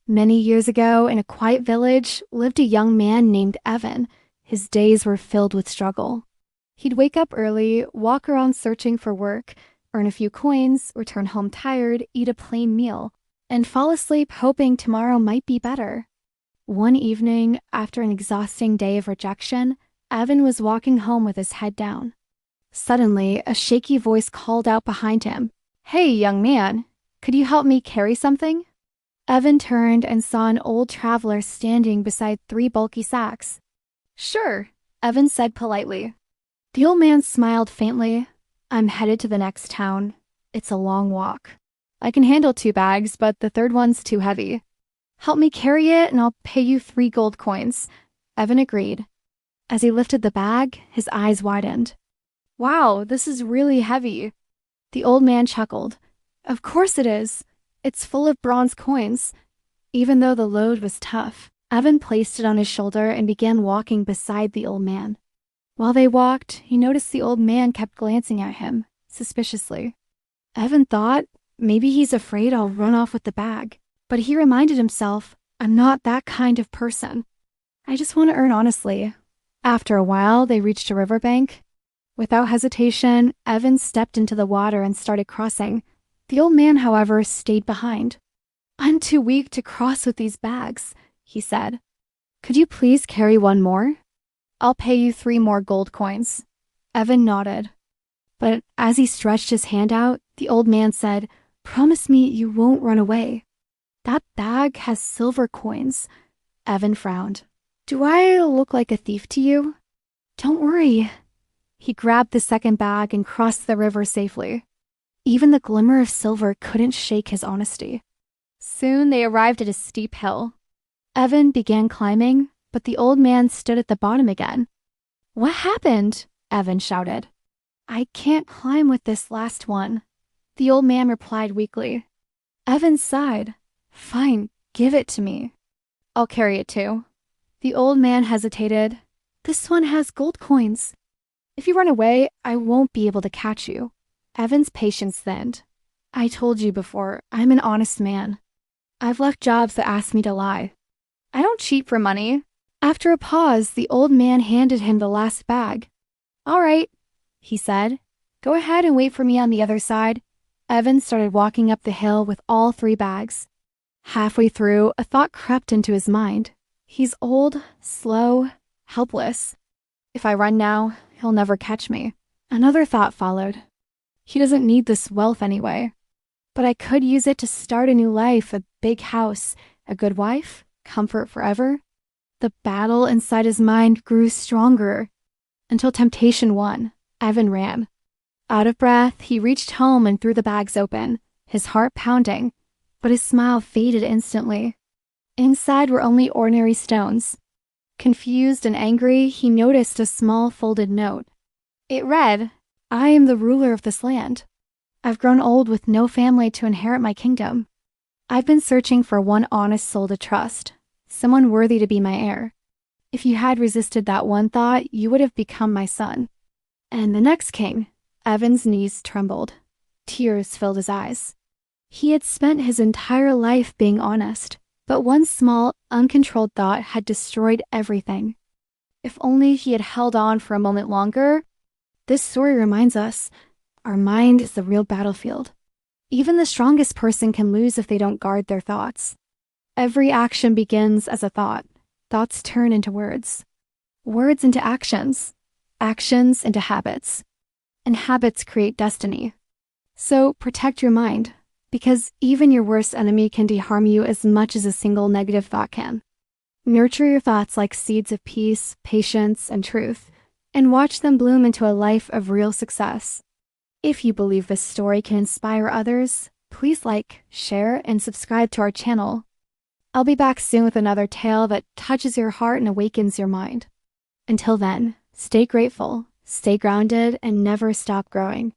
Many years ago, in a quiet village, lived a young man named Evan. His days were filled with struggle. He'd wake up early, walk around searching for work, earn a few coins, return home tired, eat a plain meal, and fall asleep hoping tomorrow might be better. One evening, after an exhausting day of rejection, Evan was walking home with his head down. Suddenly, a shaky voice called out behind him, "Hey, young man, could you help me carry something?" Evan turned and saw an old traveler standing beside 3 bulky sacks. "Sure," Evan said politely. The old man smiled faintly. "I'm headed to the next town. It's a long walk. I can handle 2 bags, but the third one's too heavy. Help me carry it and I'll pay you 3 gold coins." Evan agreed. As he lifted the bag, his eyes widened. "Wow, this is really heavy." The old man chuckled. "Of course it is. It's full of bronze coins." Even though the load was tough, Evan placed it on his shoulder and began walking beside the old man. While they walked, he noticed the old man kept glancing at him, suspiciously. Evan thought, maybe he's afraid I'll run off with the bag. But he reminded himself, I'm not that kind of person. I just want to earn honestly. After a while, they reached a riverbank. Without hesitation, Evan stepped into the water and started crossing. The old man, however, stayed behind. "I'm too weak to cross with these bags," he said. "Could you please carry one more? I'll pay you 3 more gold coins." Evan nodded. But as he stretched his hand out, the old man said, "Promise me you won't run away." "That bag has silver coins." Evan frowned. "Do I look like a thief to you?" "Don't worry." He grabbed the second bag and crossed the river safely. Even the glimmer of silver couldn't shake his honesty. Soon they arrived at a steep hill. Evan began climbing, but the old man stood at the bottom again. "What happened?" Evan shouted. "I can't climb with this last one," the old man replied weakly. Evan sighed. "Fine, give it to me. I'll carry it too." The old man hesitated. "This one has gold coins. If you run away, I won't be able to catch you." Evan's patience thinned. "I told you before, I'm an honest man. I've left jobs that ask me to lie. I don't cheat for money." After a pause, the old man handed him the last bag. "All right," he said. "Go ahead and wait for me on the other side." Evan started walking up the hill with all 3 bags. Halfway through, a thought crept into his mind. He's old, slow, helpless. If I run now, he'll never catch me. Another thought followed. He doesn't need this wealth anyway. But I could use it to start a new life, a big house, a good wife, comfort forever. The battle inside his mind grew stronger until temptation won. Evan ran. Out of breath, he reached home and threw the bags open, his heart pounding, but his smile faded instantly. Inside were only ordinary stones. Confused and angry, he noticed a small folded note. It read, "I am the ruler of this land. I've grown old with no family to inherit my kingdom. I've been searching for one honest soul to trust, someone worthy to be my heir. If you had resisted that one thought, you would have become my son." And the next king, Evan's knees trembled. Tears filled his eyes. He had spent his entire life being honest, but one small, uncontrolled thought had destroyed everything. If only he had held on for a moment longer. This story reminds us, our mind is the real battlefield. Even the strongest person can lose if they don't guard their thoughts. Every action begins as a thought. Thoughts turn into words. Words into actions. Actions into habits. And habits create destiny. So protect your mind, because even your worst enemy can harm you as much as a single negative thought can. Nurture your thoughts like seeds of peace, patience, and truth, and watch them bloom into a life of real success. If you believe this story can inspire others, please like, share, and subscribe to our channel. I'll be back soon with another tale that touches your heart and awakens your mind. Until then, stay grateful, stay grounded, and never stop growing.